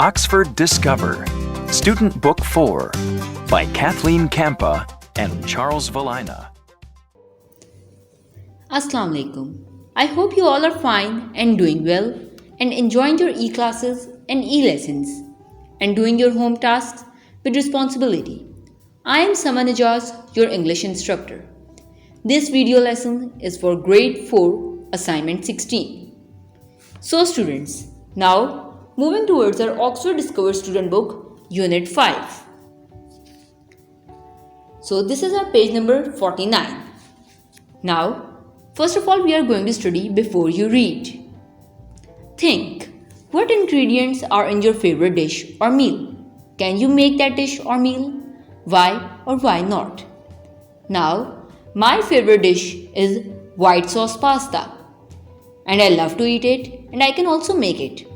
Oxford Discover, Student Book 4 by Kathleen Kampa and Charles Valina. Assalamu alaikum. I hope you all are fine and doing well and enjoying your e-classes and e-lessons and doing your home tasks with responsibility. I am Sama Najaz, your English instructor. This video lesson is for grade 4 assignment 16. So students, now moving towards our Oxford Discover student book unit 5. So this is our page number 49. Now first of all we are going to study before you read. Think, what ingredients are in your favorite dish or meal? Can you make that dish or meal? Why or why not? Now, my favorite dish is white sauce pasta. And I love to eat it and I can also make it.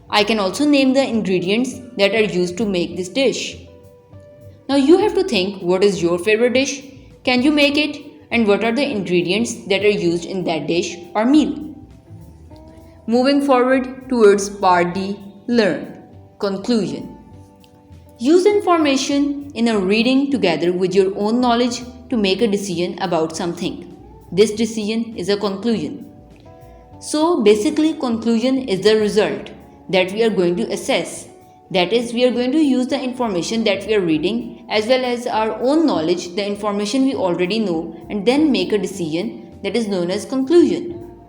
I can also name the ingredients that are used to make this dish. Now you have to think, what is your favorite dish? Can you make it? And what are the ingredients that are used in that dish or meal? Moving forward towards part D, learn. Conclusion. Use information in a reading together with your own knowledge to make a decision about something. This decision is a conclusion. So basically conclusion is the result that we are going to assess. That is, we are going to use the information that we are reading as well as our own knowledge, the information we already know, and then make a decision that is known as conclusion.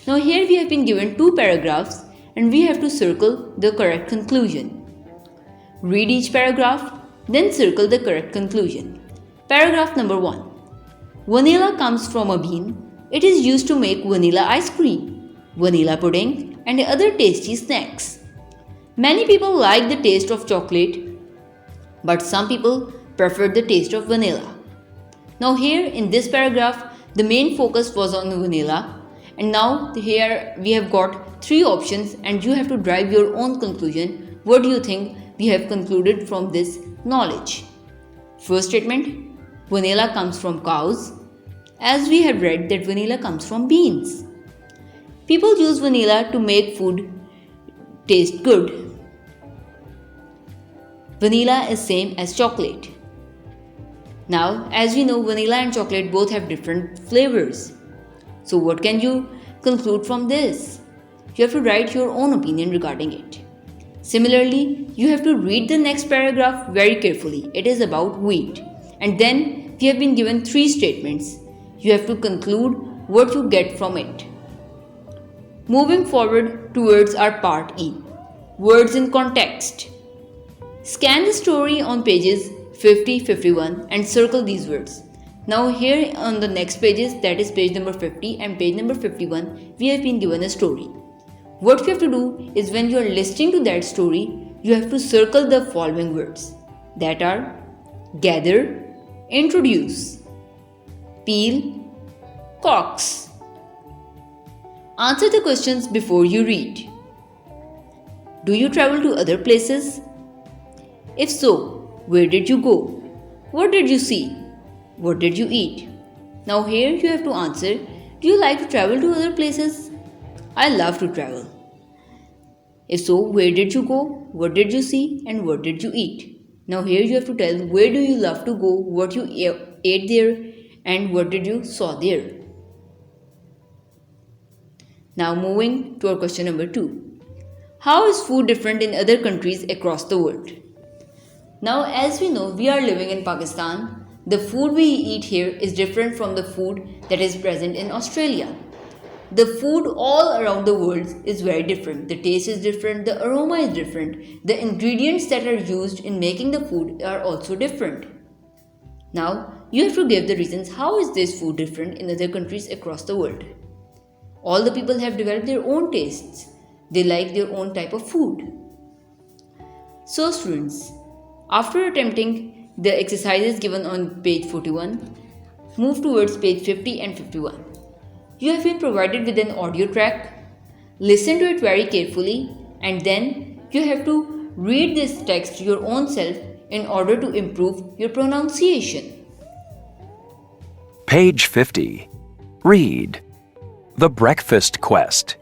Now here we have been given 2 paragraphs and we have to circle the correct conclusion. Read each paragraph, then circle the correct conclusion. Paragraph number 1. Vanilla comes from a bean. It is used to make vanilla ice cream, vanilla pudding, and other tasty snacks. Many people like the taste of chocolate, but some people prefer the taste of vanilla. Now here in this paragraph, the main focus was on vanilla, and now here we have got 3 options and you have to drive your own conclusion. What do you think we have concluded from this knowledge? First statement, vanilla comes from cows. As we have read that vanilla comes from beans. People use vanilla to make food taste good. Vanilla is same as chocolate. Now, as we know, vanilla and chocolate both have different flavors. So what can you conclude from this? You have to write your own opinion regarding it. Similarly, you have to read the next paragraph very carefully. It is about wheat. And then we have been given 3 statements. You have to conclude what you get from it. Moving forward towards our part E, words in context. Scan the story on pages 50-51 and circle these words. Now here on the next pages, that is page number 50 and page number 51, we have been given a story. What you have to do is when you are listening to that story, you have to circle the following words that are gather, introduce, peel, cocks. Answer the questions before you read. Do you travel to other places? If so, where did you go? What did you see? What did you eat? Now here you have to answer, do you like to travel to other places? I love to travel. If so, where did you go? What did you see? And what did you eat? Now here you have to tell where do you love to go, what you ate there, and what did you saw there. Now moving to our question number 2. How is food different in other countries across the world? Now as we know, we are living in Pakistan. The food we eat here is different from the food that is present in Australia. The food all around the world is very different. The taste is different, the aroma is different. The ingredients that are used in making the food are also different. Now you have to give the reasons how is this food different in other countries across the world. All the people have developed their own tastes. They like their own type of food. So students, after attempting the exercises given on page 41, move towards page 50 and 51. You have been provided with an audio track. Listen to it very carefully and then you have to read this text your own self in order to improve your pronunciation. Page 50. Read. The Breakfast Quest.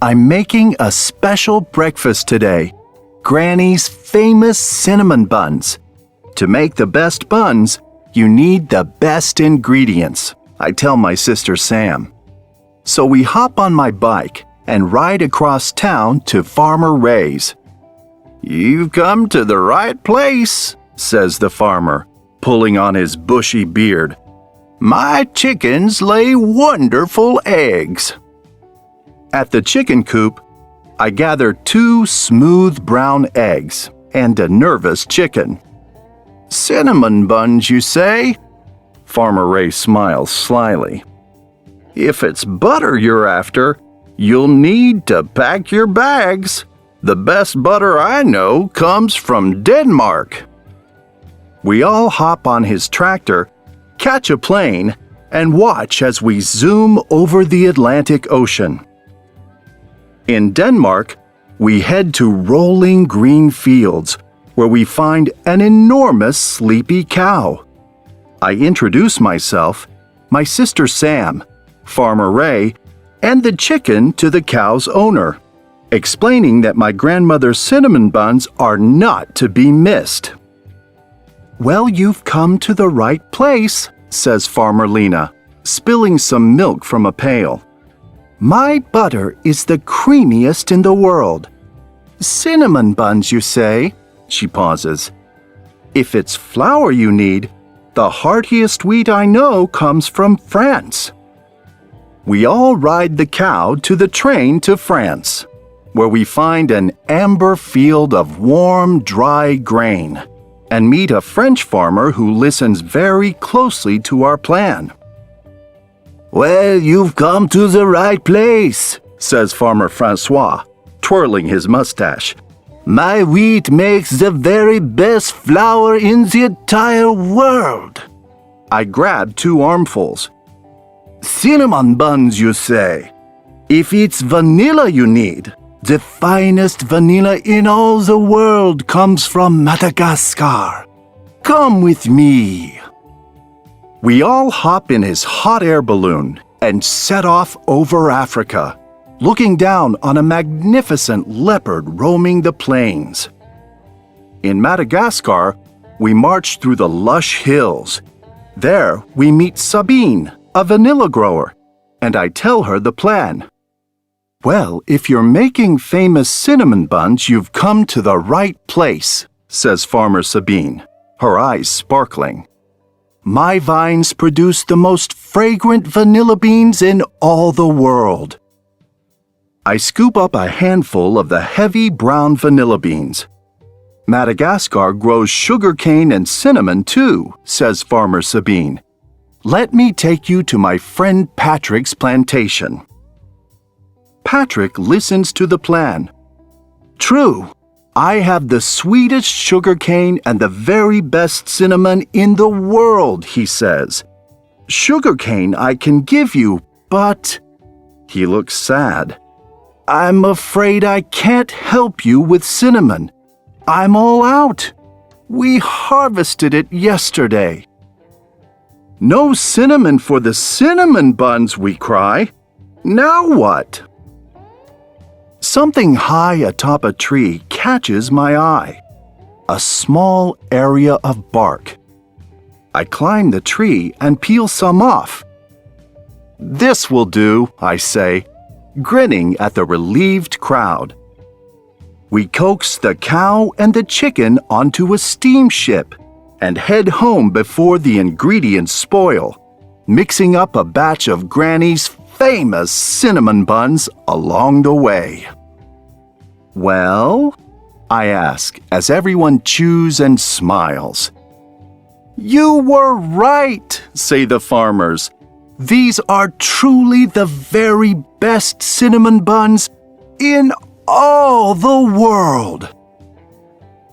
I'm making a special breakfast today. Granny's famous cinnamon buns. To make the best buns, you need the best ingredients, I tell my sister Sam. So we hop on my bike and ride across town to Farmer Ray's. "You've come to the right place," says the farmer, pulling on his bushy beard. "My chickens lay wonderful eggs." At the chicken coop, I gather 2 smooth brown eggs and a nervous chicken. "Cinnamon buns, you say?" Farmer Ray smiles slyly. "If it's butter you're after, you'll need to pack your bags. The best butter I know comes from Denmark." We all hop on his tractor, catch a plane, and watch as we zoom over the Atlantic Ocean. In Denmark, we head to rolling green fields where we find an enormous sleepy cow. I introduce myself, my sister Sam, Farmer Ray, and the chicken to the cow's owner, explaining that my grandmother's cinnamon buns are not to be missed. "Well, you've come to the right place," says Farmer Lena, spilling some milk from a pail. "My butter is the creamiest in the world." "Cinnamon buns, you say?" She pauses. "If it's flour you need, the heartiest wheat I know comes from France." We all ride the cow to the train to France, where we find an amber field of warm, dry grain, and meet a French farmer who listens very closely to our plan. "Well, you've come to the right place," says Farmer Francois, twirling his mustache. "My wheat makes the very best flour in the entire world." I grab 2 armfuls. "Cinnamon buns, you say? If it's vanilla you need, the finest vanilla in all the world comes from Madagascar. Come with me." We all hop in his hot air balloon and set off over Africa, looking down on a magnificent leopard roaming the plains. In Madagascar, we march through the lush hills. There, we meet Sabine, a vanilla grower, and I tell her the plan. "Well, if you're making famous cinnamon buns, you've come to the right place," says Farmer Sabine, her eyes sparkling. "My vines produce the most fragrant vanilla beans in all the world." I scoop up a handful of the heavy brown vanilla beans. "Madagascar grows sugarcane and cinnamon too," says Farmer Sabine. "Let me take you to my friend Patrick's plantation." Patrick listens to the plan. "True, I have the sweetest sugarcane and the very best cinnamon in the world," he says. "Sugarcane I can give you, but—" He looks sad. "I'm afraid I can't help you with cinnamon. I'm all out. We harvested it yesterday." "No cinnamon for the cinnamon buns," we cry. "Now what?" Something high atop a tree catches my eye. A small area of bark. I climb the tree and peel some off. "This will do," I say, grinning at the relieved crowd. We coax the cow and the chicken onto a steamship and head home before the ingredients spoil, mixing up a batch of Granny's famous cinnamon buns along the way. "Well?" I ask as everyone chews and smiles. "You were right," say the farmers. "These are truly the very best cinnamon buns in all the world."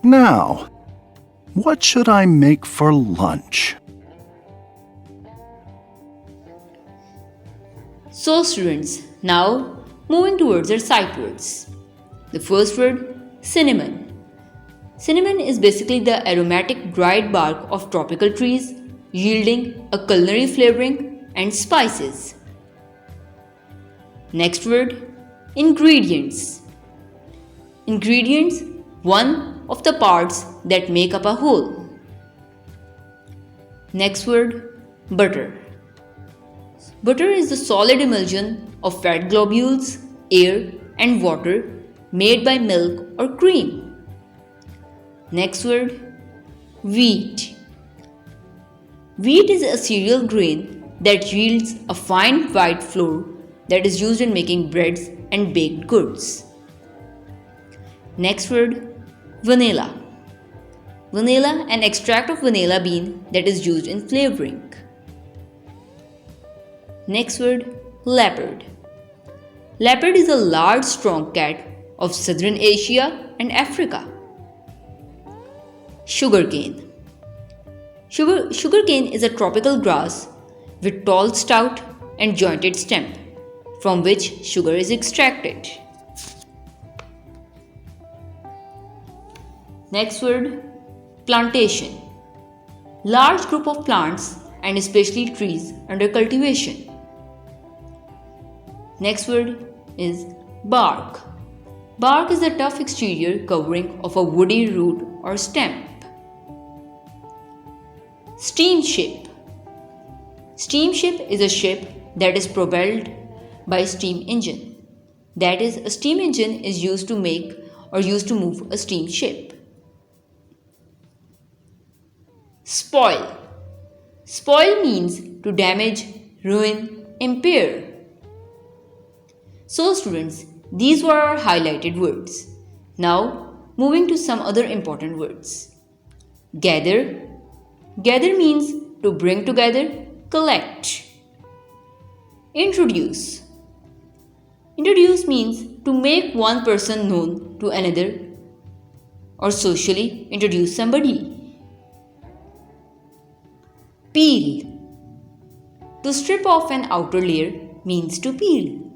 Now, what should I make for lunch? So students, now moving towards our sight words. The first word, cinnamon. Cinnamon is basically the aromatic dried bark of tropical trees, yielding a culinary flavoring and spices. Next word, Ingredients. Ingredients, one of the parts that make up a whole. Next word, butter. Butter is the solid emulsion of fat globules, air, and water made by milk or cream. Next word, wheat. Wheat is a cereal grain that yields a fine white flour that is used in making breads and baked goods. Next word, vanilla. Vanilla, an extract of vanilla bean that is used in flavoring. Next word, leopard. Leopard is a large strong cat of southern Asia and Africa. Sugarcane. Sugarcane is a tropical grass with tall, stout, and jointed stem from which sugar is extracted. Next word, plantation. Large group of plants and especially trees under cultivation. Next word is bark. Bark is the tough exterior covering of a woody root or stem. Steamship. Steamship is a ship that is propelled by a steam engine. That is, a steam engine is used to make or used to move a steamship. Spoil. Spoil means to damage, ruin, impair. So students, these were our highlighted words. Now, moving to some other important words. Gather. Gather means to bring together, collect. Introduce. Introduce means to make one person known to another or socially introduce somebody. Peel. To strip off an outer layer means to peel.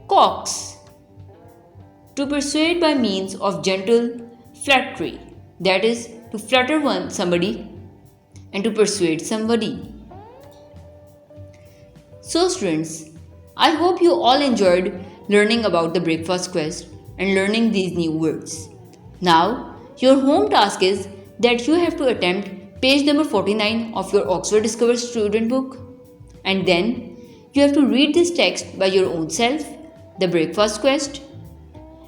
Coax. To persuade by means of gentle flattery, that is, to flatter somebody and to persuade somebody. So students, I hope you all enjoyed learning about the breakfast quest and learning these new words. Now, your home task is that you have to attempt page number 49 of your Oxford Discover student book, and then you have to read this text by your own self, the breakfast quest.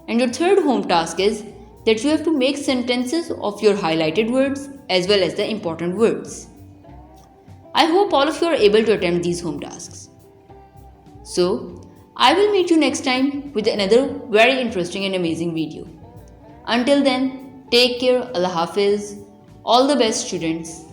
And your third home task is that you have to make sentences of your highlighted words as well as the important words. I hope all of you are able to attempt these home tasks. So, I will meet you next time with another very interesting and amazing video. Until then, take care, Allah Hafiz, all the best students.